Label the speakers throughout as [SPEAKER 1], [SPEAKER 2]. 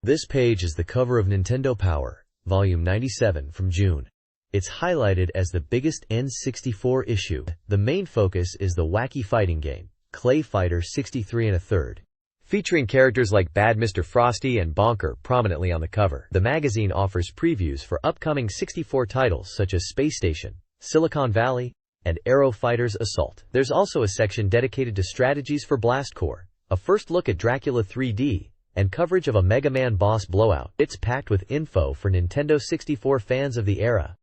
[SPEAKER 1] This page is the cover of Nintendo Power, Volume 97 from June. It's highlighted as the biggest N64 issue. The main focus is the wacky fighting game, Clay Fighter 63 1/3, featuring characters like Bad Mr. Frosty and Bonker prominently on the cover. The magazine offers previews for upcoming 64 titles such as Space Station, Silicon Valley, and Aero Fighters Assault. There's also a section dedicated to strategies for Blast Corps, a first look at Dracula 3D, and coverage of a Mega Man boss blowout. It's packed with info for Nintendo 64 fans of the era.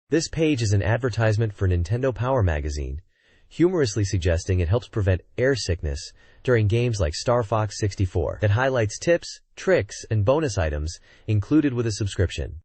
[SPEAKER 1] This page is an advertisement for Nintendo Power magazine, humorously suggesting it helps prevent air sickness during games like Star Fox 64. It highlights tips, tricks, and bonus items included with a subscription.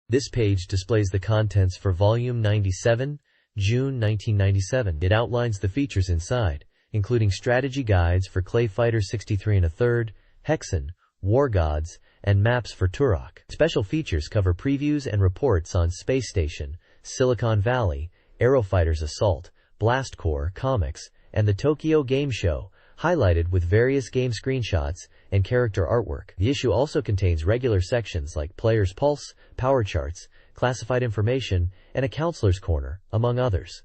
[SPEAKER 1] This page displays the contents for Volume 97, June 1997. It outlines the features inside, including strategy guides for Clay Fighter 63 1/3, Hexen, War Gods, and maps for Turok. Special features cover previews and reports on Space Station, Silicon Valley, Aero Fighters Assault, Blast Corps comics, and the Tokyo Game Show, highlighted with various game screenshots and character artwork. The issue also contains regular sections like Player's Pulse, Power Charts, Classified Information, and a Counselor's Corner, among others.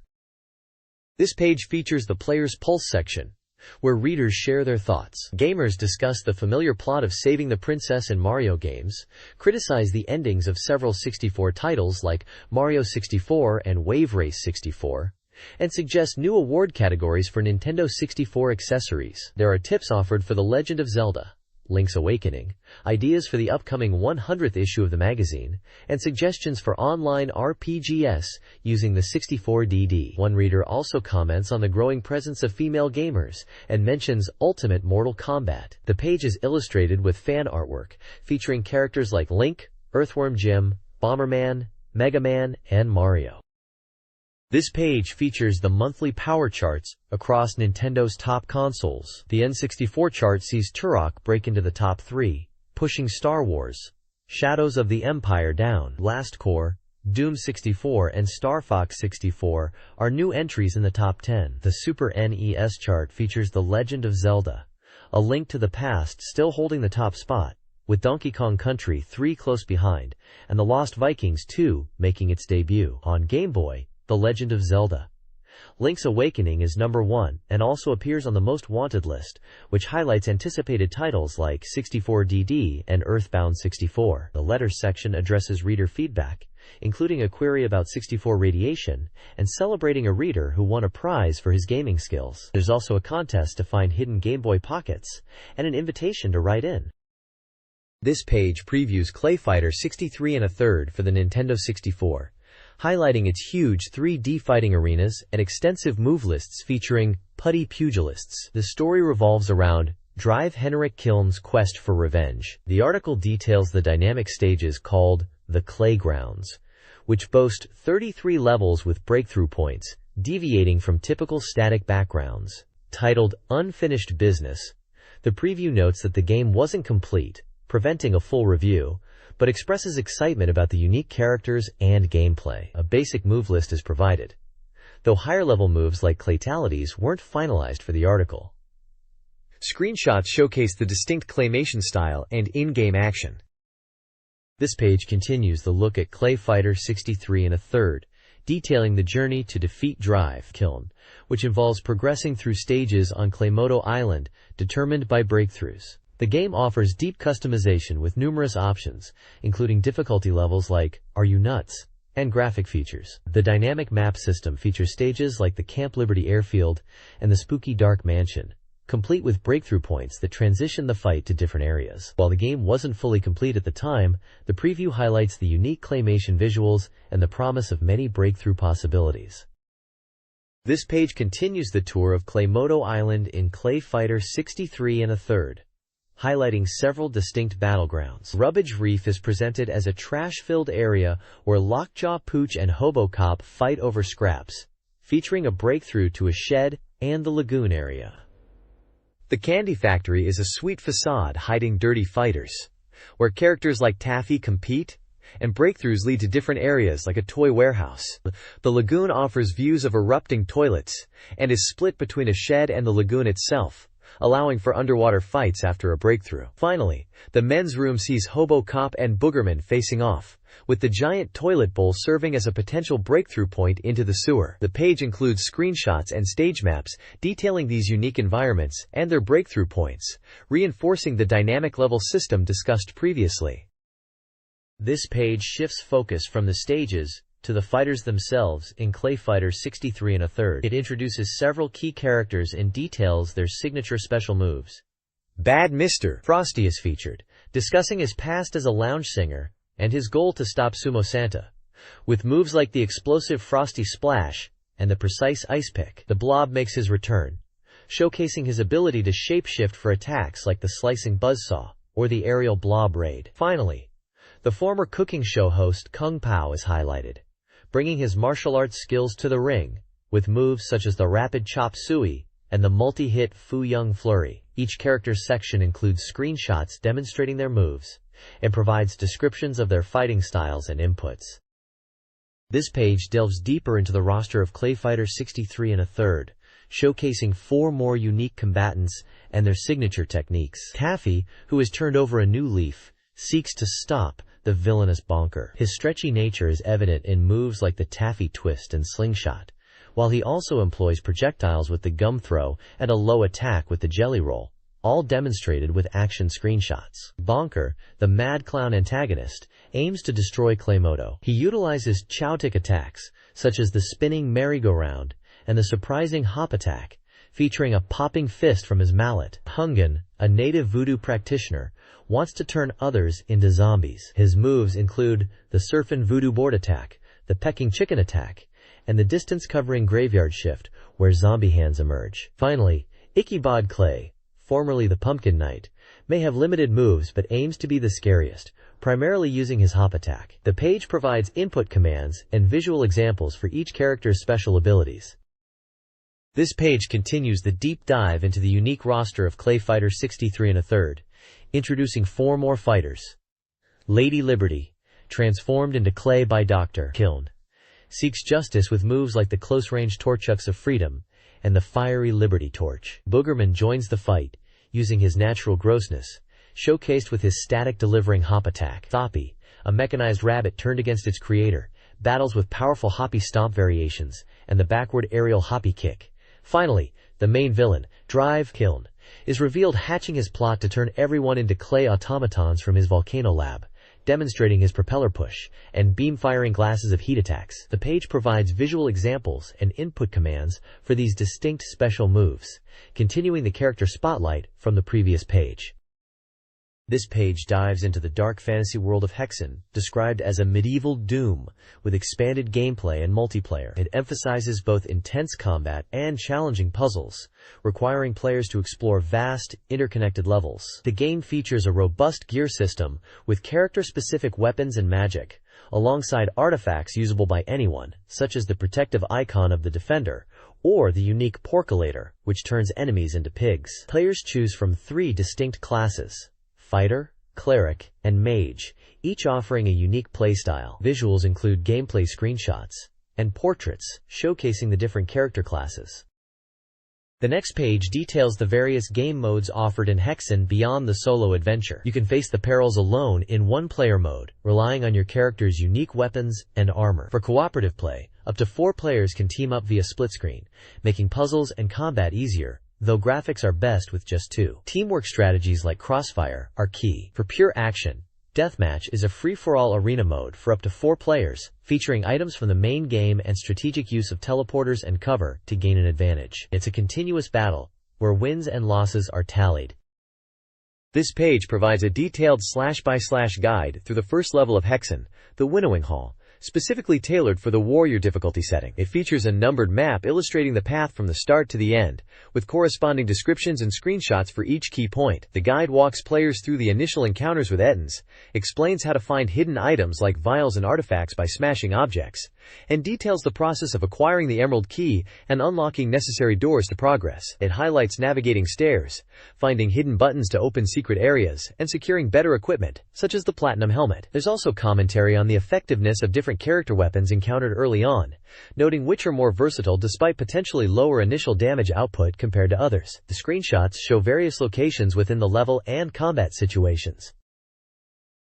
[SPEAKER 1] This page features the Player's Pulse section, where readers share their thoughts. Gamers discuss the familiar plot of Saving the Princess in Mario games, criticize the endings of several 64 titles like Mario 64 and Wave Race 64, and suggest new award categories for Nintendo 64 accessories. There are tips offered for The Legend of Zelda, Link's Awakening, ideas for the upcoming 100th issue of the magazine, and suggestions for online RPGs using the 64DD. One reader also comments on the growing presence of female gamers and mentions Ultimate Mortal Kombat. The page is illustrated with fan artwork featuring characters like Link, Earthworm Jim, Bomberman, Mega Man, and Mario. This page features the monthly power charts across Nintendo's top consoles. The N64 chart sees Turok break into the top 3, pushing Star Wars, Shadows of the Empire down. Blast Corps, Doom 64, and Star Fox 64 are new entries in the top 10. The Super NES chart features The Legend of Zelda, A Link to the Past still holding the top spot, with Donkey Kong Country 3 close behind, and The Lost Vikings 2 making its debut. On Game Boy, The Legend of Zelda, Link's Awakening is number 1 and also appears on the Most Wanted list, which highlights anticipated titles like 64DD and Earthbound 64. The letters section addresses reader feedback, including a query about 64 radiation and celebrating a reader who won a prize for his gaming skills. There's also a contest to find hidden Game Boy pockets and an invitation to write in. This page previews Clay Fighter 63 1/3 for the Nintendo 64. Highlighting its huge 3D fighting arenas and extensive move lists featuring putty pugilists. The story revolves around Drive Henrik Kiln's quest for revenge. The article details the dynamic stages called the Claygrounds, which boast 33 levels with breakthrough points, deviating from typical static backgrounds. Titled Unfinished Business, the preview notes that the game wasn't complete, preventing a full review, but expresses excitement about the unique characters and gameplay. A basic move list is provided, though higher-level moves like Claytalities weren't finalized for the article. Screenshots showcase the distinct claymation style and in-game action. This page continues the look at Clay Fighter 63 1/3, detailing the journey to defeat Drive Kiln, which involves progressing through stages on Claymoto Island, determined by breakthroughs. The game offers deep customization with numerous options, including difficulty levels like Are You Nuts? And graphic features. The dynamic map system features stages like the Camp Liberty Airfield and the Spooky Dark Mansion, complete with breakthrough points that transition the fight to different areas. While the game wasn't fully complete at the time, the preview highlights the unique claymation visuals and the promise of many breakthrough possibilities. This page continues the tour of Claymoto Island in Clay Fighter 63 1/3. Highlighting several distinct battlegrounds. Rubbage Reef is presented as a trash-filled area where Lockjaw Pooch and Hobo Cop fight over scraps, featuring a breakthrough to a shed and the lagoon area. The Candy Factory is a sweet facade hiding dirty fighters, where characters like Taffy compete, and breakthroughs lead to different areas like a toy warehouse. The lagoon offers views of erupting toilets, and is split between a shed and the lagoon itself, allowing for underwater fights after a breakthrough. Finally, the men's room sees Hobo Cop and Boogerman facing off, with the giant toilet bowl serving as a potential breakthrough point into the sewer. The page includes screenshots and stage maps detailing these unique environments and their breakthrough points, reinforcing the dynamic level system discussed previously. This page shifts focus from the stages to the fighters themselves in Clay Fighter 63 1/3. It introduces several key characters and details their signature special moves. Bad Mr. Frosty is featured, discussing his past as a lounge singer and his goal to stop Sumo Santa. With moves like the explosive Frosty Splash and the precise Ice Pick, the Blob makes his return, showcasing his ability to shapeshift for attacks like the slicing buzzsaw or the aerial blob raid. Finally, the former cooking show host Kung Pao is highlighted, bringing his martial arts skills to the ring, with moves such as the rapid chop suey and the multi-hit Fu Young Flurry. Each character's section includes screenshots demonstrating their moves and provides descriptions of their fighting styles and inputs. This page delves deeper into the roster of Clay Fighter 63 1/3, showcasing 4 more unique combatants and their signature techniques. Taffy, who has turned over a new leaf, seeks to stop the villainous Bonker. His stretchy nature is evident in moves like the Taffy Twist and Slingshot, while he also employs projectiles with the Gum Throw and a low attack with the Jelly Roll, all demonstrated with action screenshots. Bonker, the Mad Clown antagonist, aims to destroy Claymoto. He utilizes Chowtic attacks, such as the spinning merry-go-round and the surprising hop attack, featuring a popping fist from his mallet. Hungan, a native voodoo practitioner, wants to turn others into zombies. His moves include the Surfin' Voodoo Board attack, the Pecking Chicken attack, and the distance-covering Graveyard Shift, where zombie hands emerge. Finally, Ichabod Clay, formerly the Pumpkin Knight, may have limited moves but aims to be the scariest, primarily using his hop attack. The page provides input commands and visual examples for each character's special abilities. This page continues the deep dive into the unique roster of Clay Fighter 63 1/3, introducing 4 more fighters. Lady Liberty, transformed into clay by Dr. Kiln, seeks justice with moves like the close-range Torchucks of Freedom and the fiery Liberty Torch. Boogerman joins the fight, using his natural grossness, showcased with his static-delivering hop attack. Thoppy, a mechanized rabbit turned against its creator, battles with powerful hoppy stomp variations and the backward aerial hoppy kick. Finally, the main villain, Drive Kiln, is revealed hatching his plot to turn everyone into clay automatons from his volcano lab, demonstrating his propeller push and beam-firing glasses of heat attacks. The page provides visual examples and input commands for these distinct special moves, continuing the character spotlight from the previous page. This page dives into the dark fantasy world of Hexen, described as a medieval Doom with expanded gameplay and multiplayer. It emphasizes both intense combat and challenging puzzles, requiring players to explore vast, interconnected levels. The game features a robust gear system with character-specific weapons and magic, alongside artifacts usable by anyone, such as the protective icon of the Defender, or the unique Porculator, which turns enemies into pigs. Players choose from 3 distinct classes: Fighter, Cleric, and Mage, each offering a unique playstyle. Visuals include gameplay screenshots and portraits, showcasing the different character classes. The next page details the various game modes offered in Hexen beyond the solo adventure. You can face the perils alone in one-player mode, relying on your character's unique weapons and armor. For cooperative play, up to 4 players can team up via split screen, making puzzles and combat easier, though graphics are best with just 2. Teamwork strategies like Crossfire are key. For pure action, Deathmatch is a free-for-all arena mode for up to 4 players, featuring items from the main game and strategic use of teleporters and cover to gain an advantage. It's a continuous battle, where wins and losses are tallied. This page provides a detailed /by/ guide through the first level of Hexen, the Winnowing Hall, specifically tailored for the warrior difficulty setting. It features a numbered map illustrating the path from the start to the end, with corresponding descriptions and screenshots for each key point. The guide walks players through the initial encounters with Ettins, explains how to find hidden items like vials and artifacts by smashing objects, and details the process of acquiring the Emerald Key and unlocking necessary doors to progress. It highlights navigating stairs, finding hidden buttons to open secret areas, and securing better equipment, such as the Platinum Helmet. There's also commentary on the effectiveness of different different character weapons encountered early on, noting which are more versatile despite potentially lower initial damage output compared to others. The screenshots show various locations within the level and combat situations.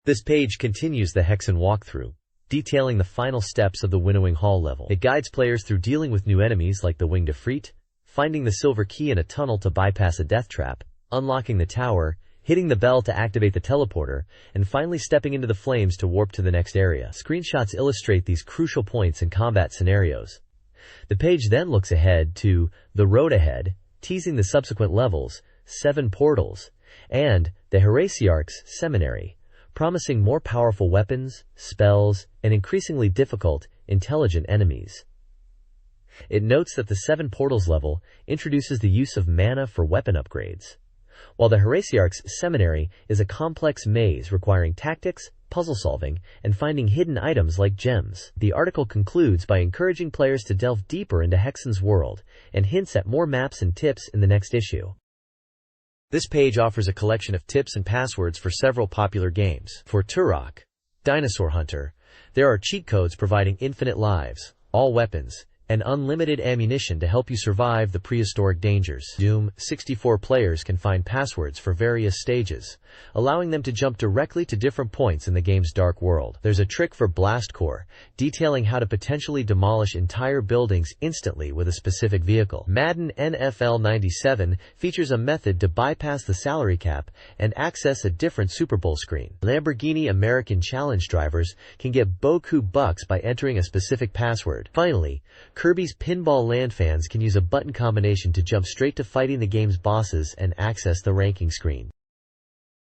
[SPEAKER 1] This page continues the Hexen walkthrough, detailing the final steps of the Winnowing Hall level. It guides players through dealing with new enemies like the Winged Ifrit, finding the silver key in a tunnel to bypass a death trap, unlocking the tower, hitting the bell to activate the teleporter, and finally stepping into the flames to warp to the next area. Screenshots illustrate these crucial points in combat scenarios. The page then looks ahead to The Road Ahead, teasing the subsequent levels, 7 portals, and the Heresiarch's Seminary, promising more powerful weapons, spells, and increasingly difficult, intelligent enemies. It notes that the 7 portals level introduces the use of mana for weapon upgrades, while the Heresiarch's Seminary is a complex maze requiring tactics, puzzle solving, and finding hidden items like gems. The article concludes by encouraging players to delve deeper into Hexen's world and hints at more maps and tips in the next issue. This page offers a collection of tips and passwords for several popular games. For Turok, Dinosaur Hunter, there are cheat codes providing infinite lives, all weapons, and unlimited ammunition to help you survive the prehistoric dangers. Doom 64 players can find passwords for various stages, allowing them to jump directly to different points in the game's dark world. There's a trick for Blast Corps, detailing how to potentially demolish entire buildings instantly with a specific vehicle. Madden NFL 97 features a method to bypass the salary cap and access a different Super Bowl screen. Lamborghini American Challenge drivers can get beaucoup bucks by entering a specific password. Finally, Kirby's Pinball Land fans can use a button combination to jump straight to fighting the game's bosses and access the ranking screen.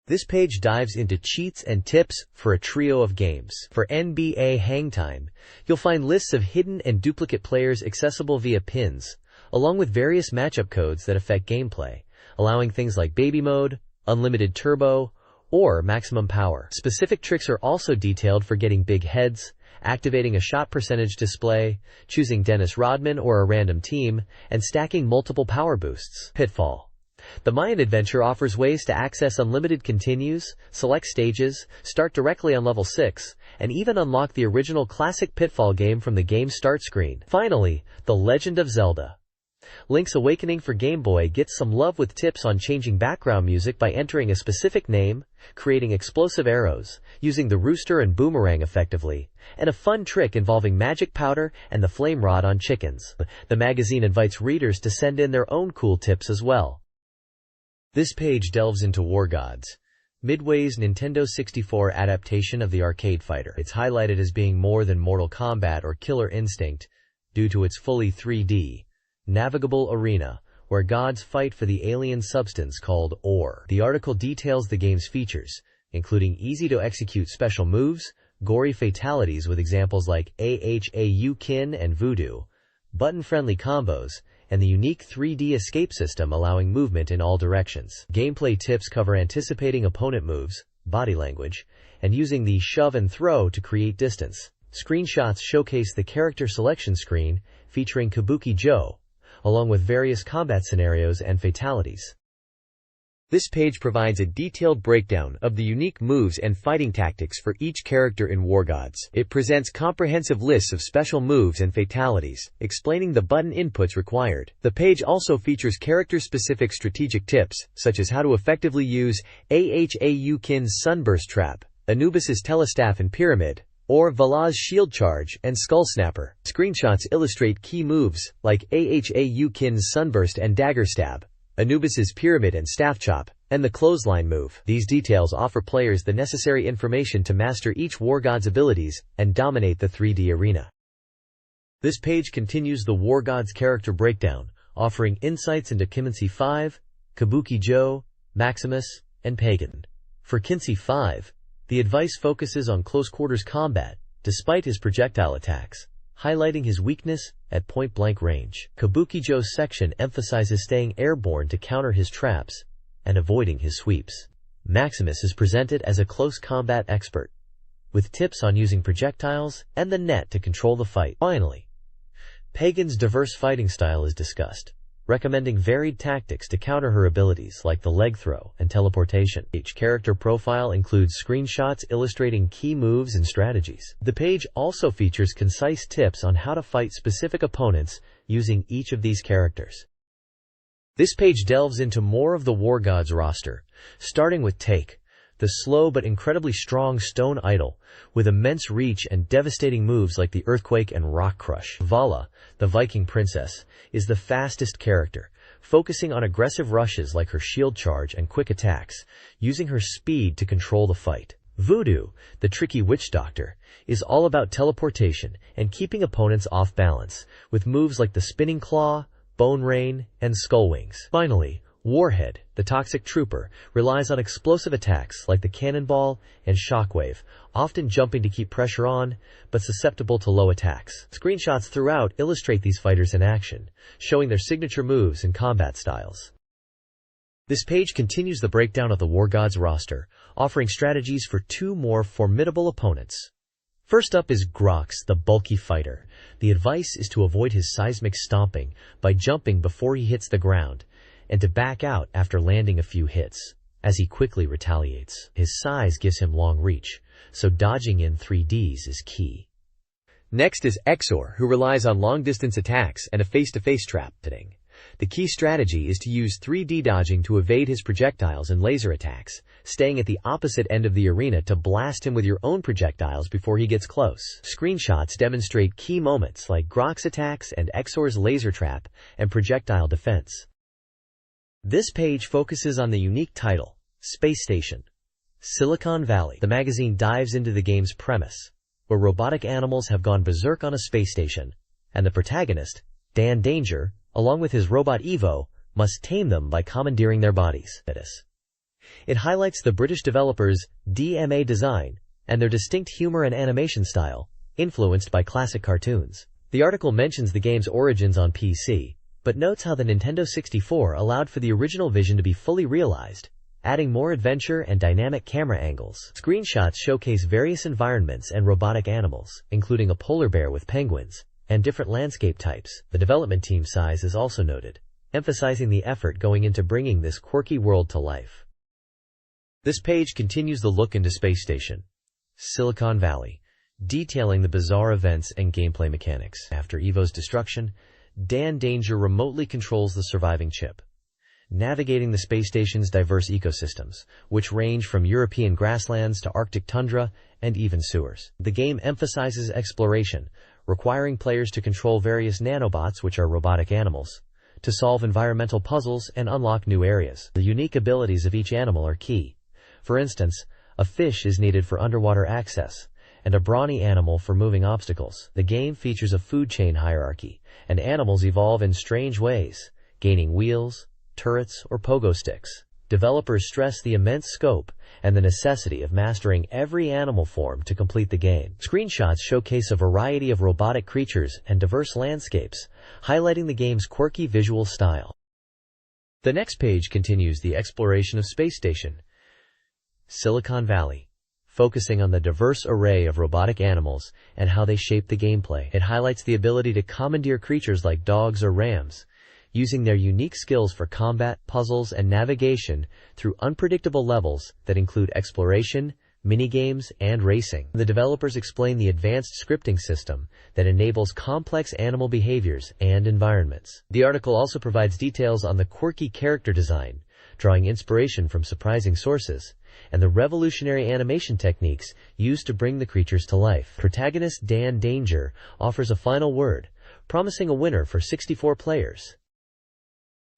[SPEAKER 1] This page dives into cheats and tips for a trio of games. For NBA Hangtime, you'll find lists of hidden and duplicate players accessible via pins, along with various matchup codes that affect gameplay, allowing things like baby mode, unlimited turbo, or maximum power. Specific tricks are also detailed for getting big heads, activating a shot percentage display, choosing Dennis Rodman or a random team, and stacking multiple power boosts. Pitfall: the Mayan adventure offers ways to access unlimited continues, select stages, start directly on level 6, and even unlock the original classic Pitfall game from the game's start screen. Finally, The Legend of Zelda: Link's Awakening for Game Boy gets some love with tips on changing background music by entering a specific name, creating explosive arrows, using the rooster and boomerang effectively, and a fun trick involving magic powder and the flame rod on chickens. The magazine invites readers to send in their own cool tips as well. This page delves into War Gods, Midway's Nintendo 64 adaptation of the arcade fighter. It's highlighted as being more than Mortal Kombat or Killer Instinct due to its fully 3D, navigable arena, where gods fight for the alien substance called ore. The article details the game's features, including easy-to-execute special moves, gory fatalities with examples like Ahaukin and Voodoo, button-friendly combos, and the unique 3D escape system allowing movement in all directions. Gameplay tips cover anticipating opponent moves, body language, and using the shove and throw to create distance. Screenshots showcase the character selection screen featuring Kabuki Joe, along with various combat scenarios and fatalities. This page provides a detailed breakdown of the unique moves and fighting tactics for each character in War Gods. It presents comprehensive lists of special moves and fatalities, explaining the button inputs required. The page also features character-specific strategic tips, such as how to effectively use Ahaukin's Sunburst Trap, Anubis's Telestaff and Pyramid, or Valah's Shield Charge and Skull Snapper. Screenshots illustrate key moves, like Ahaukin's Sunburst and Dagger Stab, Anubis's Pyramid and Staff Chop, and the Clothesline move. These details offer players the necessary information to master each War God's abilities and dominate the 3D arena. This page continues the War Gods character breakdown, offering insights into Kinsey 5, Kabuki Joe, Maximus, and Pagan. For Kinsey 5, the advice focuses on close-quarters combat, despite his projectile attacks, highlighting his weakness at point-blank range. Kabuki Joe's section emphasizes staying airborne to counter his traps and avoiding his sweeps. Maximus is presented as a close combat expert, with tips on using projectiles and the net to control the fight. Finally, Pagan's diverse fighting style is discussed, recommending varied tactics to counter her abilities like the leg throw and teleportation. Each character profile includes screenshots illustrating key moves and strategies. The page also features concise tips on how to fight specific opponents using each of these characters. This page delves into more of the War Gods roster, starting with Take, the slow but incredibly strong stone idol, with immense reach and devastating moves like the Earthquake and Rock Crush. Vala, the Viking princess, is the fastest character, focusing on aggressive rushes like her shield charge and quick attacks, using her speed to control the fight. Voodoo, the tricky witch doctor, is all about teleportation and keeping opponents off balance, with moves like the Spinning Claw, Bone Rain, and Skull Wings. Finally, Warhead, the toxic trooper, relies on explosive attacks like the Cannonball and Shockwave, often jumping to keep pressure on, but susceptible to low attacks. Screenshots throughout illustrate these fighters in action, showing their signature moves and combat styles. This page continues the breakdown of the War Gods roster, offering strategies for two more formidable opponents. First up is Grox, the bulky fighter. The advice is to avoid his seismic stomping by jumping before he hits the ground, and to back out after landing a few hits, as he quickly retaliates. His size gives him long reach, so dodging in 3Ds is key. Next is Exor, who relies on long-distance attacks and a face-to-face trap. The key strategy is to use 3D dodging to evade his projectiles and laser attacks, staying at the opposite end of the arena to blast him with your own projectiles before he gets close. Screenshots demonstrate key moments like Grox attacks and Exor's laser trap and projectile defense. This page focuses on the unique title, Space Station. Silicon Valley. The magazine dives into the game's premise, where robotic animals have gone berserk on a space station, and the protagonist, Dan Danger, along with his robot Evo, must tame them by commandeering their bodies. It highlights the British developers' DMA design and their distinct humor and animation style, influenced by classic cartoons. The article mentions the game's origins on PC, but notes how the Nintendo 64 allowed for the original vision to be fully realized, adding more adventure and dynamic camera angles. Screenshots showcase various environments and robotic animals, including a polar bear with penguins, and different landscape types. The development team size is also noted, emphasizing the effort going into bringing this quirky world to life. This page continues the look into Space Station, Silicon Valley, detailing the bizarre events and gameplay mechanics. After Evo's destruction, Dan Danger remotely controls the surviving chip, navigating the space station's diverse ecosystems, which range from European grasslands to Arctic tundra and even sewers. The game emphasizes exploration, requiring players to control various nanobots, which are robotic animals, to solve environmental puzzles and unlock new areas. The unique abilities of each animal are key. For instance, a fish is needed for underwater access, and a brawny animal for moving obstacles. The game features a food chain hierarchy, and animals evolve in strange ways, gaining wheels, turrets, or pogo sticks. Developers stress the immense scope and the necessity of mastering every animal form to complete the game. Screenshots showcase a variety of robotic creatures and diverse landscapes, highlighting the game's quirky visual style. The next page continues the exploration of Space Station, Silicon Valley, focusing on the diverse array of robotic animals and how they shape the gameplay. It highlights the ability to commandeer creatures like dogs or rams, using their unique skills for combat, puzzles, and navigation through unpredictable levels that include exploration, minigames, and racing. The developers explain the advanced scripting system that enables complex animal behaviors and environments. The article also provides details on the quirky character design, drawing inspiration from surprising sources, and the revolutionary animation techniques used to bring the creatures to life. Protagonist Dan Danger offers a final word, promising a winner for 64 players.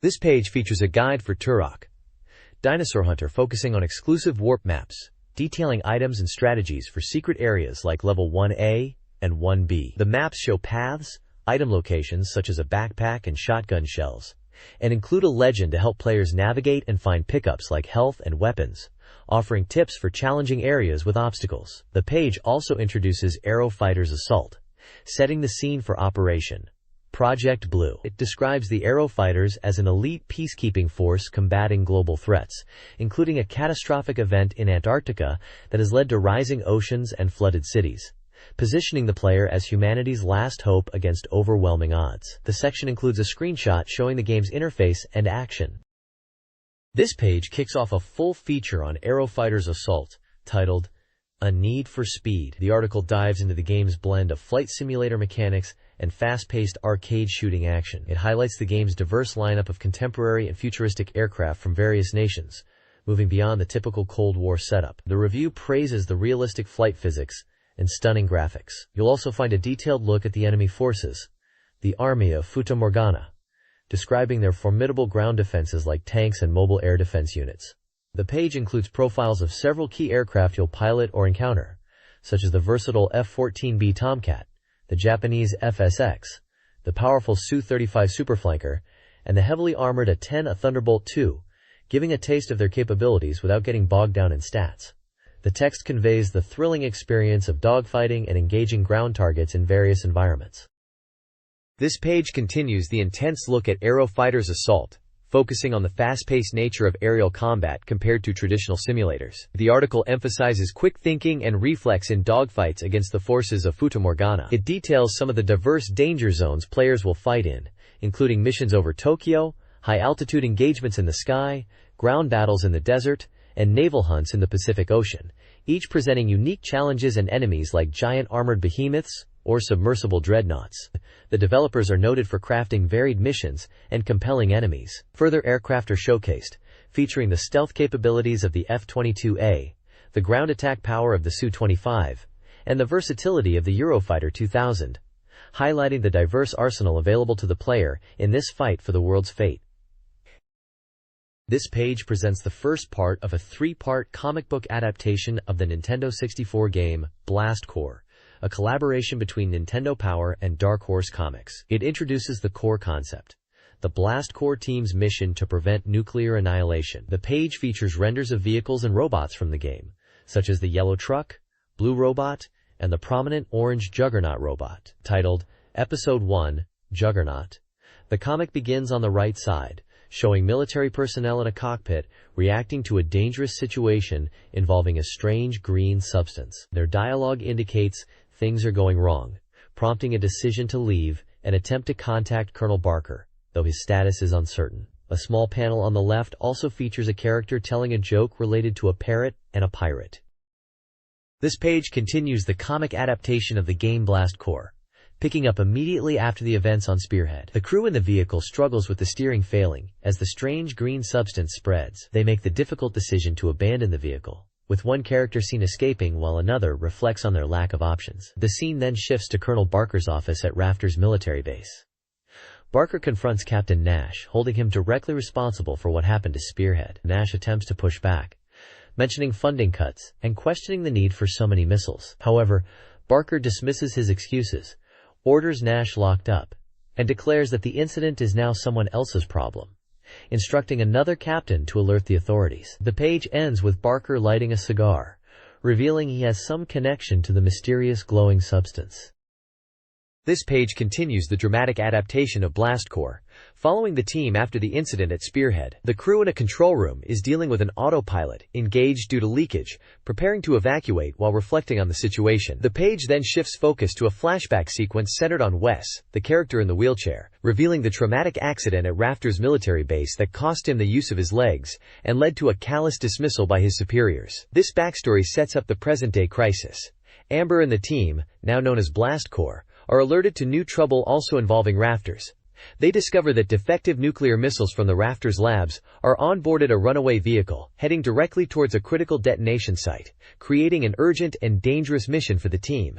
[SPEAKER 1] This page features a guide for Turok, Dinosaur Hunter, focusing on exclusive warp maps, detailing items and strategies for secret areas like Level 1A and 1B. The maps show paths, item locations such as a backpack and shotgun shells, and include a legend to help players navigate and find pickups like health and weapons, offering tips for challenging areas with obstacles. The page also introduces Aero Fighter's Assault, setting the scene for Operation Project Blue. It describes the Aero Fighters as an elite peacekeeping force combating global threats, including a catastrophic event in Antarctica that has led to rising oceans and flooded cities. positioning the player as humanity's last hope against overwhelming odds. The section includes a screenshot showing the game's interface and action. This page kicks off a full feature on Aerofighter's Assault, titled, A Need for Speed. The article dives into the game's blend of flight simulator mechanics and fast-paced arcade shooting action. It highlights the game's diverse lineup of contemporary and futuristic aircraft from various nations, moving beyond the typical Cold War setup. The review praises the realistic flight physics and stunning graphics. You'll also find a detailed look at the enemy forces, the army of Fata Morgana, describing their formidable ground defenses like tanks and mobile air defense units. The page includes profiles of several key aircraft you'll pilot or encounter, such as the versatile F-14B Tomcat, the Japanese FSX, the powerful Su-35 Superflanker, and the heavily armored A-10 Thunderbolt II, giving a taste of their capabilities without getting bogged down in stats. The text conveys the thrilling experience of dogfighting and engaging ground targets in various environments. This page continues the intense look at Aerofighter's Assault, focusing on the fast-paced nature of aerial combat compared to traditional simulators. The article emphasizes quick thinking and reflex in dogfights against the forces of Fata Morgana. It details some of the diverse danger zones players will fight in, including missions over Tokyo, high-altitude engagements in the sky, ground battles in the desert, and naval hunts in the Pacific Ocean, each presenting unique challenges and enemies like giant armored behemoths or submersible dreadnoughts. The developers are noted for crafting varied missions and compelling enemies. Further aircraft are showcased, featuring the stealth capabilities of the F-22A, the ground attack power of the Su-25, and the versatility of the Eurofighter 2000, highlighting the diverse arsenal available to the player in this fight for the world's fate. This page presents the first part of a three-part comic book adaptation of the Nintendo 64 game, Blast Corps, a collaboration between Nintendo Power and Dark Horse Comics. It introduces the core concept, the Blast Corps team's mission to prevent nuclear annihilation. The page features renders of vehicles and robots from the game, such as the yellow truck, blue robot, and the prominent orange Juggernaut robot. Titled, Episode 1, Juggernaut. The comic begins on the right side, showing military personnel in a cockpit reacting to a dangerous situation involving a strange green substance. Their dialogue indicates things are going wrong, prompting a decision to leave and attempt to contact Colonel Barker, though his status is uncertain. A small panel on the left also features a character telling a joke related to a parrot and a pirate. This page continues the comic adaptation of the game Blast Corps, picking up immediately after the events on Spearhead. The crew in the vehicle struggles with the steering failing as the strange green substance spreads. They make the difficult decision to abandon the vehicle, with one character seen escaping while another reflects on their lack of options. The scene then shifts to Colonel Barker's office at Rafter's military base. Barker confronts Captain Nash, holding him directly responsible for what happened to Spearhead. Nash attempts to push back, mentioning funding cuts and questioning the need for so many missiles. However, Barker dismisses his excuses, orders Nash locked up, and declares that the incident is now someone else's problem, instructing another captain to alert the authorities. The page ends with Barker lighting a cigar, revealing he has some connection to the mysterious glowing substance. This page continues the dramatic adaptation of Blast Corps, following the team after the incident at Spearhead. The crew in a control room is dealing with an autopilot, engaged due to leakage, preparing to evacuate while reflecting on the situation. The page then shifts focus to a flashback sequence centered on Wes, the character in the wheelchair, revealing the traumatic accident at Rafter's military base that cost him the use of his legs and led to a callous dismissal by his superiors. This backstory sets up the present-day crisis. Amber and the team, now known as Blast Corps, are alerted to new trouble also involving Rafters. They discover that defective nuclear missiles from the Rafters labs are on board a runaway vehicle, heading directly towards a critical detonation site, creating an urgent and dangerous mission for the team.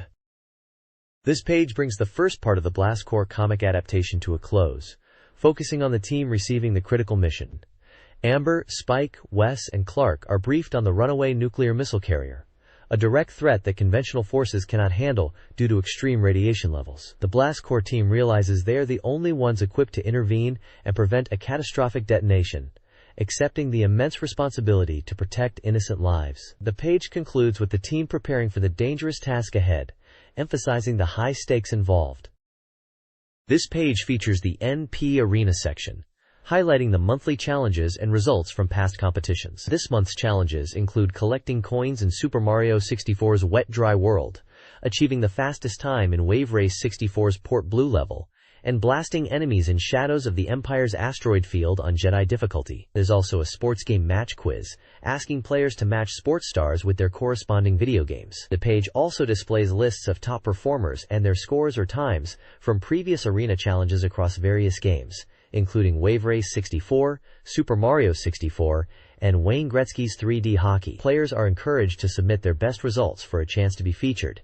[SPEAKER 1] This page brings the first part of the Blast Corps comic adaptation to a close, focusing on the team receiving the critical mission. Amber, Spike, Wes, and Clark are briefed on the runaway nuclear missile carrier, a direct threat that conventional forces cannot handle due to extreme radiation levels. The Blast Corps team realizes they are the only ones equipped to intervene and prevent a catastrophic detonation, accepting the immense responsibility to protect innocent lives. The page concludes with the team preparing for the dangerous task ahead, emphasizing the high stakes involved. This page features the NP Arena section, highlighting the monthly challenges and results from past competitions. This month's challenges include collecting coins in Super Mario 64's Wet Dry World, achieving the fastest time in Wave Race 64's Port Blue level, and blasting enemies in Shadows of the Empire's asteroid field on Jedi difficulty. There's also a sports game match quiz, asking players to match sports stars with their corresponding video games. The page also displays lists of top performers and their scores or times from previous arena challenges across various games, including Wave Race 64, Super Mario 64, and Wayne Gretzky's 3D Hockey. Players are encouraged to submit their best results for a chance to be featured.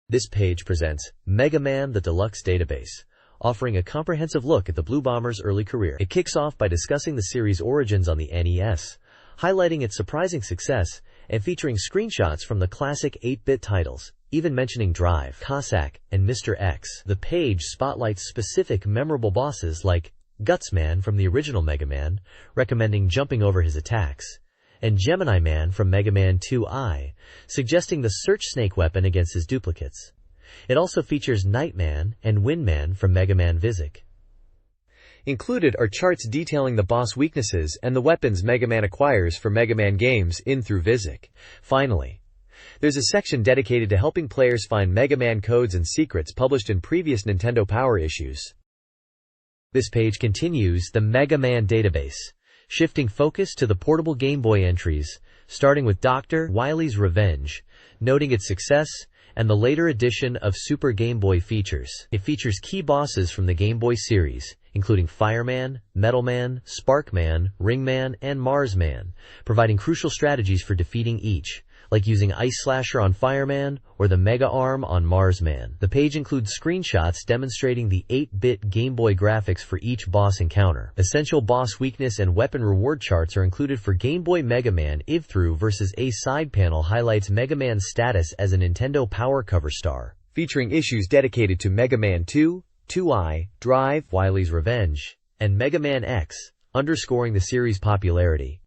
[SPEAKER 1] This page presents Mega Man: The Deluxe Database, offering a comprehensive look at the Blue Bomber's early career. It kicks off by discussing the series' origins on the NES, highlighting its surprising success and featuring screenshots from the classic 8-bit titles, even mentioning Drive, Cossack, and Mr. X. The page spotlights specific memorable bosses like Gutsman from the original Mega Man, recommending jumping over his attacks, and Gemini Man from Mega Man 2i, suggesting the Search Snake weapon against his duplicates. It also features Nightman and Windman from Mega Man Visic. Included are charts detailing the boss weaknesses and the weapons Mega Man acquires for Mega Man games in through Visic. Finally, there's a section dedicated to helping players find Mega Man codes and secrets published in previous Nintendo Power issues. This page continues the Mega Man database, shifting focus to the portable Game Boy entries, starting with Dr. Wily's Revenge, noting its success, and the later edition of Super Game Boy features. It features key bosses from the Game Boy series, including Fireman, Metalman, Sparkman, Ringman, and Marsman, providing crucial strategies for defeating each, like using Ice Slasher on Fireman or the Mega Arm on Marsman. The page includes screenshots demonstrating the 8-bit Game Boy graphics for each boss encounter. Essential boss weakness and weapon reward charts are included for Game Boy Mega Man. Through versus a side panel highlights Mega Man's status as a Nintendo Power cover star, featuring issues dedicated to Mega Man 2, 2i, Drive, Wily's Revenge, and Mega Man X, underscoring the series' popularity.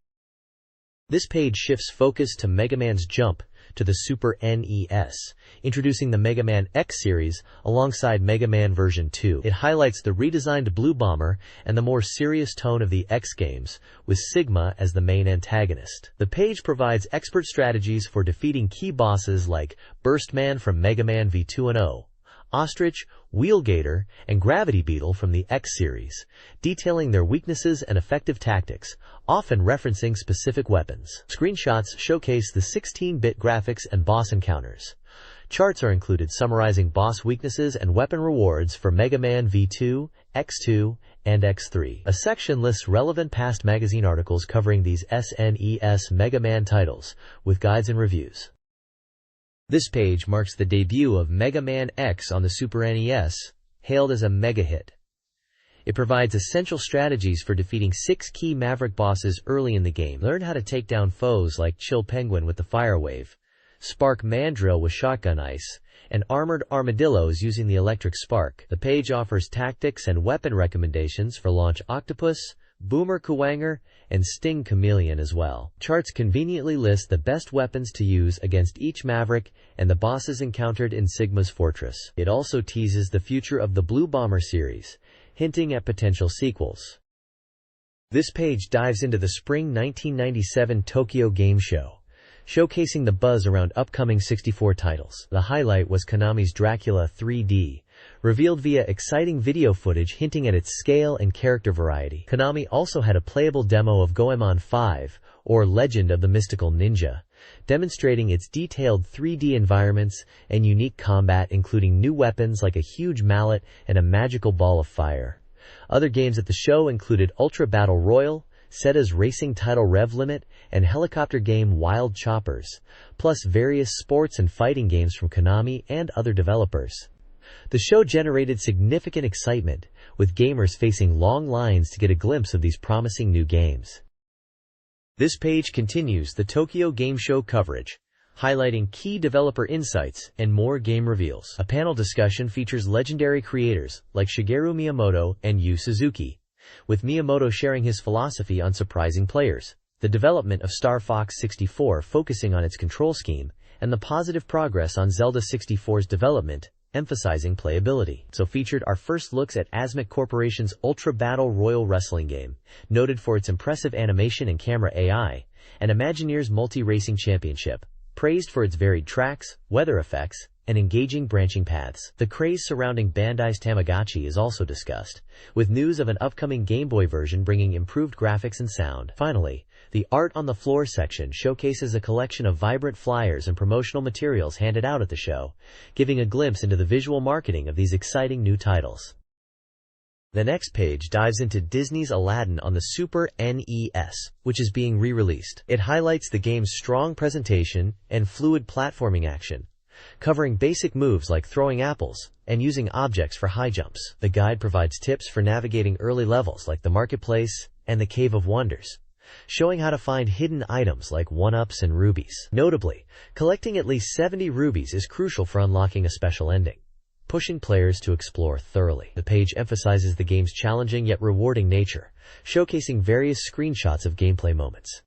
[SPEAKER 1] This page shifts focus to Mega Man's jump to the Super NES, introducing the Mega Man X series alongside Mega Man version 2. It highlights the redesigned Blue Bomber and the more serious tone of the X games, with Sigma as the main antagonist. The page provides expert strategies for defeating key bosses like Burstman from Mega Man V2-0, Ostrich, Wheelgator, and Gravity Beetle from the X series, detailing their weaknesses and effective tactics, often referencing specific weapons. Screenshots showcase the 16-bit graphics and boss encounters. Charts are included summarizing boss weaknesses and weapon rewards for Mega Man V2, X2, and X3. A section lists relevant past magazine articles covering these SNES Mega Man titles, with guides and reviews. This page marks the debut of Mega Man X on the Super NES, hailed as a mega hit. It provides essential strategies for defeating 6 key Maverick bosses early in the game. Learn how to take down foes like Chill Penguin with the Fire Wave, Spark Mandrill with Shotgun Ice, and Armored Armadillos using the Electric Spark. The page offers tactics and weapon recommendations for Launch Octopus, Boomer Kuwanger, and Sting Chameleon as well. Charts conveniently list the best weapons to use against each Maverick and the bosses encountered in Sigma's Fortress. It also teases the future of the Blue Bomber series, hinting at potential sequels. This page dives into the spring 1997 Tokyo Game Show, showcasing the buzz around upcoming 64 titles. The highlight was Konami's Dracula 3D, revealed via exciting video footage hinting at its scale and character variety. Konami also had a playable demo of Goemon 5, or Legend of the Mystical Ninja, demonstrating its detailed 3D environments and unique combat, including new weapons like a huge mallet and a magical ball of fire. Other games at the show included Ultra Battle Royale, Sega's racing title Rev Limit, and helicopter game Wild Choppers, plus various sports and fighting games from Konami and other developers. The show generated significant excitement, with gamers facing long lines to get a glimpse of these promising new games. This page continues the Tokyo Game Show coverage, highlighting key developer insights and more game reveals. A panel discussion features legendary creators like Shigeru Miyamoto and Yu Suzuki, with Miyamoto sharing his philosophy on surprising players, the development of Star Fox 64 focusing on its control scheme, and the positive progress on Zelda 64's development, emphasizing playability. So featured are first looks at Asmik Corporation's Ultra Battle Royal wrestling game, noted for its impressive animation and camera AI, and Imagineer's Multi-Racing Championship, praised for its varied tracks, weather effects, and engaging branching paths. The craze surrounding Bandai's Tamagotchi is also discussed, with news of an upcoming Game Boy version bringing improved graphics and sound. Finally, the Art on the Floor section showcases a collection of vibrant flyers and promotional materials handed out at the show, giving a glimpse into the visual marketing of these exciting new titles. The next page dives into Disney's Aladdin on the Super NES, which is being re-released. It highlights the game's strong presentation and fluid platforming action, covering basic moves like throwing apples and using objects for high jumps. The guide provides tips for navigating early levels like the Marketplace and the Cave of Wonders, showing how to find hidden items like 1-ups and rubies. Notably, collecting at least 70 rubies is crucial for unlocking a special ending, pushing players to explore thoroughly. The page emphasizes the game's challenging yet rewarding nature, showcasing various screenshots of gameplay moments.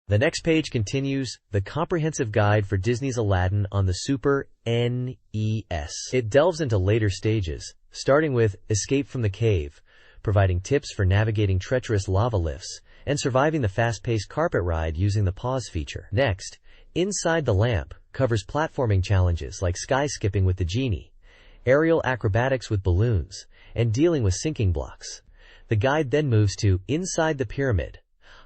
[SPEAKER 1] The next page continues the comprehensive guide for Disney's Aladdin on the Super NES. It delves into later stages, starting with Escape from the Cave, providing tips for navigating treacherous lava lifts and surviving the fast-paced carpet ride using the pause feature. Next, Inside the Lamp covers platforming challenges like sky skipping with the genie, aerial acrobatics with balloons, and dealing with sinking blocks. The guide then moves to Inside the Pyramid,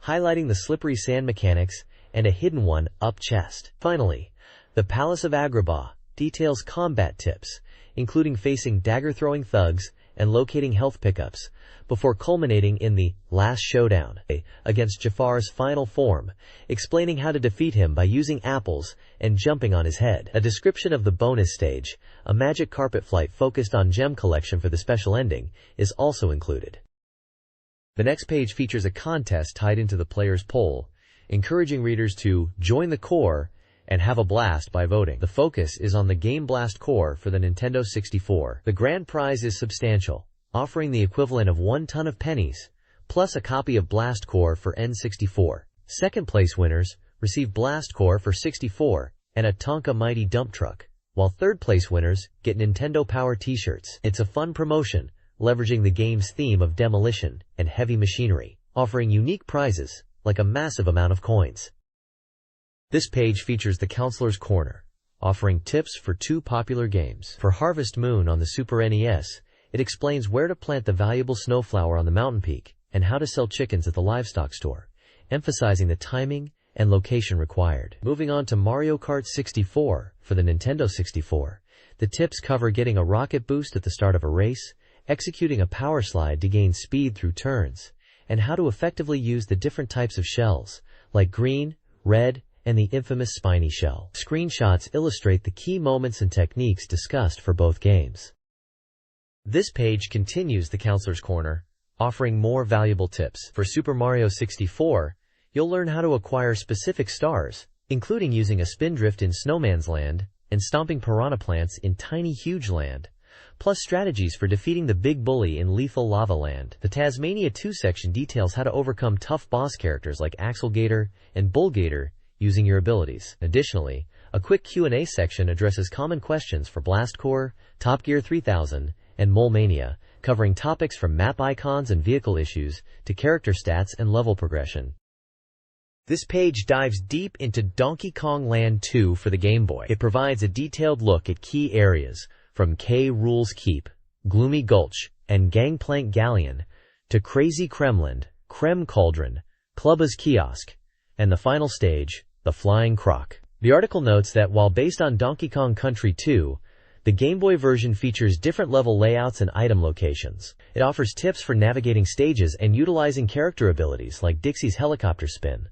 [SPEAKER 1] highlighting the slippery sand mechanics and a hidden one-up chest. Finally, the Palace of Agrabah details combat tips, including facing dagger-throwing thugs and locating health pickups, before culminating in the Last Showdown against Jafar's final form, explaining how to defeat him by using apples and jumping on his head. A description of the bonus stage, a magic carpet flight focused on gem collection for the special ending, is also included. The next page features a contest tied into the player's poll, encouraging readers to join the core and have a blast by voting. The focus is on the Game Blast core for the Nintendo 64. The grand prize is substantial, offering the equivalent of 1 ton of pennies, plus a copy of Blast Core for N64. Second place winners receive Blast Core for 64 and a Tonka Mighty dump truck, while third place winners get Nintendo Power t-shirts. It's a fun promotion, leveraging the game's theme of demolition and heavy machinery, offering unique prizes like a massive amount of coins. This page features the Counselor's Corner, offering tips for 2 popular games. For Harvest Moon on the Super NES, it explains where to plant the valuable snowflower on the mountain peak and how to sell chickens at the livestock store, emphasizing the timing and location required. Moving on to Mario Kart 64 for the Nintendo 64, the tips cover getting a rocket boost at the start of a race, executing a power slide to gain speed through turns, and how to effectively use the different types of shells, like green, red, and the infamous spiny shell. Screenshots illustrate the key moments and techniques discussed for both games. This page continues the Counselor's Corner, offering more valuable tips. For Super Mario 64, you'll learn how to acquire specific stars, including using a spindrift in Snowman's Land and stomping piranha plants in Tiny Huge Land, plus strategies for defeating the big bully in Lethal Lava Land. The Tasmania 2 section details how to overcome tough boss characters like Axel Gator and Bull Gator using your abilities. Additionally, a quick Q&A section addresses common questions for Blast Core, Top Gear 3000, and Mole Mania, covering topics from map icons and vehicle issues to character stats and level progression. This page dives deep into Donkey Kong Land 2 for the Game Boy. It provides a detailed look at key areas from K. Rool's Keep, Gloomy Gulch, and Gangplank Galleon to Crazy Kremland, Krem Cauldron, Clubba's Kiosk, and the final stage, the Flying Croc. The article notes that while based on Donkey Kong Country 2, the Game Boy version features different level layouts and item locations. It offers tips for navigating stages and utilizing character abilities like Dixie's helicopter spin,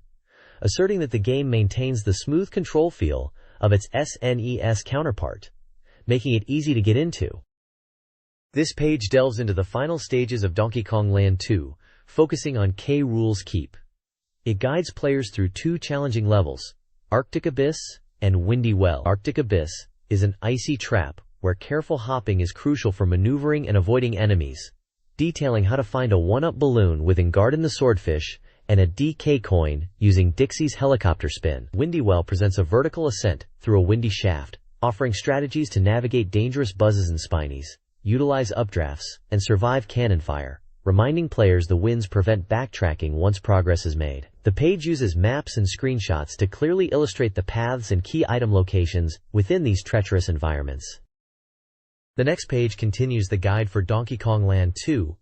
[SPEAKER 1] asserting that the game maintains the smooth control feel of its SNES counterpart, making it easy to get into. This page delves into the final stages of Donkey Kong Land 2, focusing on K. Rool's Keep. It guides players through 2 challenging levels, Arctic Abyss and Windy Well. Arctic Abyss is an icy trap where careful hopping is crucial for maneuvering and avoiding enemies, detailing how to find a 1-up balloon with Engarden the Swordfish and a DK coin using Dixie's helicopter spin. Windy Well presents a vertical ascent through a windy shaft, offering strategies to navigate dangerous buzzes and spinies, utilize updrafts, and survive cannon fire, reminding players the winds prevent backtracking once progress is made. The page uses maps and screenshots to clearly illustrate the paths and key item locations within these treacherous environments. The next page continues the guide for Donkey Kong Land 2,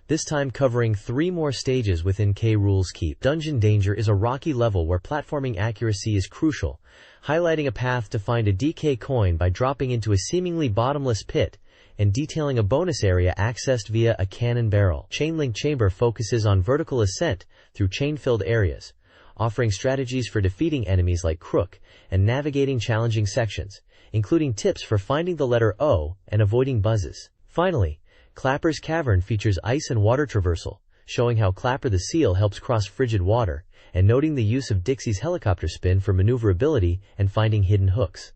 [SPEAKER 1] this time covering 3 more stages within K. Rool's Keep. Dungeon Danger is a rocky level where platforming accuracy is crucial, highlighting a path to find a DK coin by dropping into a seemingly bottomless pit, and detailing a bonus area accessed via a cannon barrel. Chainlink Chamber focuses on vertical ascent through chain-filled areas, offering strategies for defeating enemies like Crook and navigating challenging sections, including tips for finding the letter O and avoiding buzzes. Finally, Clapper's Cavern features ice and water traversal, showing how Clapper the Seal helps cross frigid water, and noting the use of Dixie's helicopter spin for maneuverability and finding hidden hooks.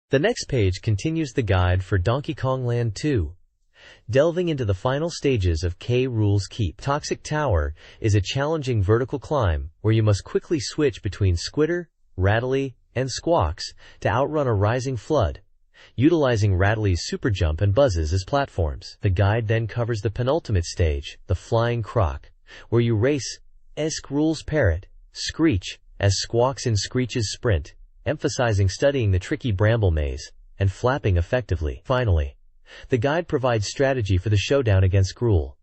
[SPEAKER 1] The next page continues the guide for Donkey Kong Land 2, delving into the final stages of K. Rool's Keep. Toxic Tower is a challenging vertical climb where you must quickly switch between Squitter, Rattly, and Squawks to outrun a rising flood, utilizing Rattly's super jump and buzzes as platforms. The guide then covers the penultimate stage, the Flying Croc, where you race Rool's Parrot, Screech, as Squawks in Screech's Sprint, emphasizing studying the tricky bramble maze and flapping effectively. Finally, the guide provides strategy for the showdown against Grool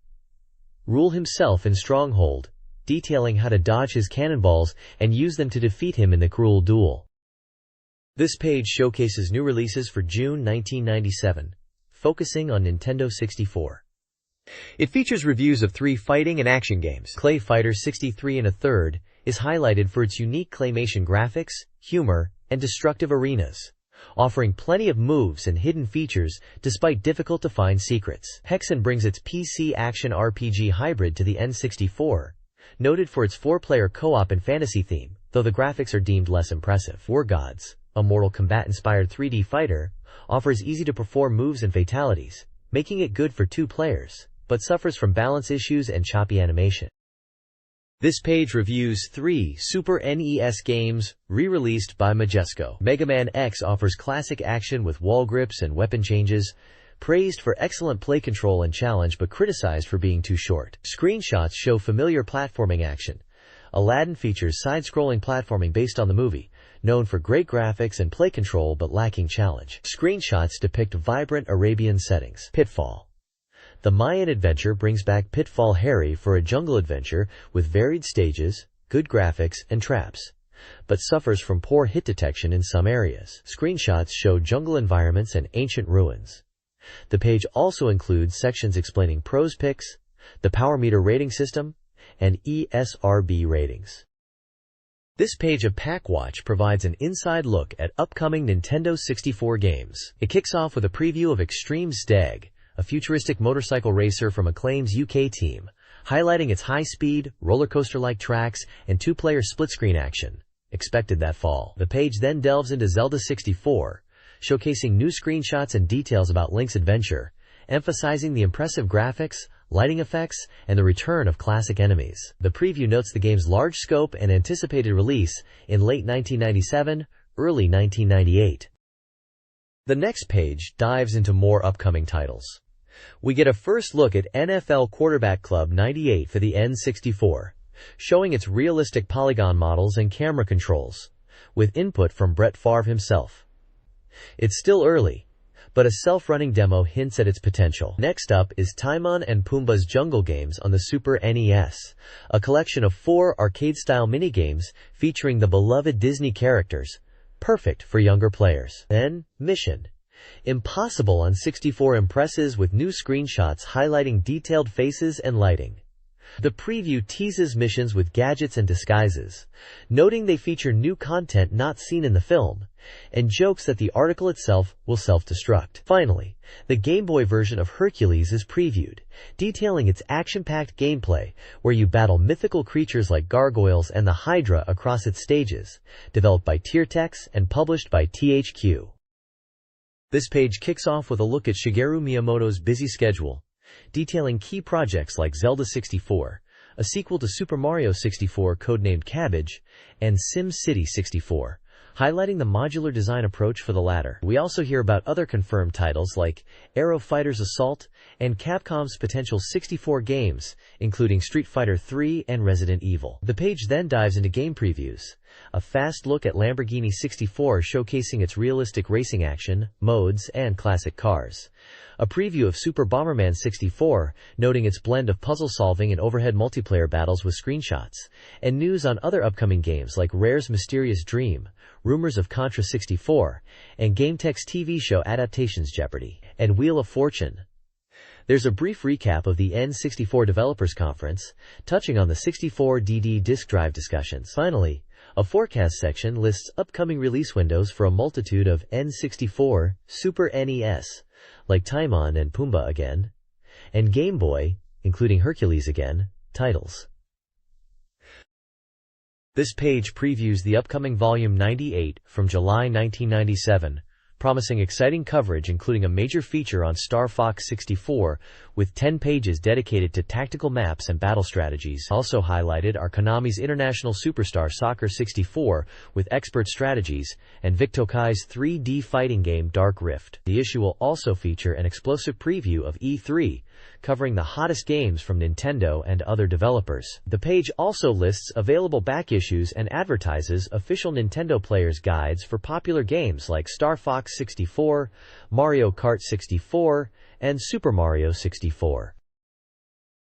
[SPEAKER 1] himself in Stronghold, detailing how to dodge his cannonballs and use them to defeat him in the Grool duel. This page showcases new releases for June 1997, focusing on Nintendo 64. It features reviews of 3 fighting and action games. Clay Fighter 63 1/3 is highlighted for its unique claymation graphics, humor, and destructive arenas, offering plenty of moves and hidden features despite difficult-to-find secrets. Hexen brings its PC action RPG hybrid to the N64, noted for its 4-player co-op and fantasy theme, though the graphics are deemed less impressive. War Gods, a Mortal Kombat-inspired 3D fighter, offers easy-to-perform moves and fatalities, making it good for 2 players, but suffers from balance issues and choppy animation. This page reviews 3 Super NES games re-released by Majesco. Mega Man X offers classic action with wall grips and weapon changes, praised for excellent play control and challenge but criticized for being too short. Screenshots show familiar platforming action. Aladdin features side-scrolling platforming based on the movie, known for great graphics and play control but lacking challenge. Screenshots depict vibrant Arabian settings. Pitfall: The Mayan Adventure brings back Pitfall Harry for a jungle adventure with varied stages, good graphics, and traps, but suffers from poor hit detection in some areas. Screenshots show jungle environments and ancient ruins. The page also includes sections explaining pros picks, the power meter rating system, and ESRB ratings. This page of PackWatch provides an inside look at upcoming Nintendo 64 games. It kicks off with a preview of Extreme Stag, a futuristic motorcycle racer from Acclaim's UK team, highlighting its high-speed, roller-coaster-like tracks and 2-player split-screen action, expected that fall. The page then delves into Zelda 64, showcasing new screenshots and details about Link's adventure, emphasizing the impressive graphics, lighting effects, and the return of classic enemies. The preview notes the game's large scope and anticipated release in late 1997, early 1998. The next page dives into more upcoming titles. We get a first look at NFL Quarterback Club 98 for the N64, showing its realistic polygon models and camera controls, with input from Brett Favre himself. It's still early, but a self-running demo hints at its potential. Next up is Timon and Pumbaa's Jungle Games on the Super NES, a collection of 4 arcade-style minigames featuring the beloved Disney characters, perfect for younger players. Then, Mission Impossible on 64 impresses with new screenshots highlighting detailed faces and lighting. The preview teases missions with gadgets and disguises, noting they feature new content not seen in the film, and jokes that the article itself will self-destruct. Finally, the Game Boy version of Hercules is previewed, detailing its action-packed gameplay where you battle mythical creatures like gargoyles and the Hydra across its stages, developed by Tiertex and published by THQ. This page kicks off with a look at Shigeru Miyamoto's busy schedule, detailing key projects like Zelda 64, a sequel to Super Mario 64 codenamed Cabbage, and SimCity 64, highlighting the modular design approach for the latter. We also hear about other confirmed titles like Aero Fighters Assault and Capcom's potential 64 games, including Street Fighter III and Resident Evil. The page then dives into game previews. A fast look at Lamborghini 64 showcasing its realistic racing action, modes, and classic cars. A preview of Super Bomberman 64, noting its blend of puzzle solving and overhead multiplayer battles with screenshots. And news on other upcoming games like Rare's Mysterious Dream, rumors of Contra 64, and GameTech's TV show adaptations Jeopardy! And Wheel of Fortune. There's a brief recap of the N64 Developers Conference, touching on the 64DD disk drive discussions. Finally, a forecast section lists upcoming release windows for a multitude of N64, Super NES, like Timon and Pumbaa again, and Game Boy, including Hercules again, titles. This page previews the upcoming Volume 98 from July 1997, promising exciting coverage including a major feature on Star Fox 64 with 10 pages dedicated to tactical maps and battle strategies. Also highlighted are Konami's International Superstar Soccer 64 with expert strategies and Vic-Tokai's 3D fighting game Dark Rift. The issue will also feature an explosive preview of E3, covering the hottest games from Nintendo and other developers. The page also lists available back issues and advertises official Nintendo players' guides for popular games like Star Fox 64, Mario Kart 64, and Super Mario 64.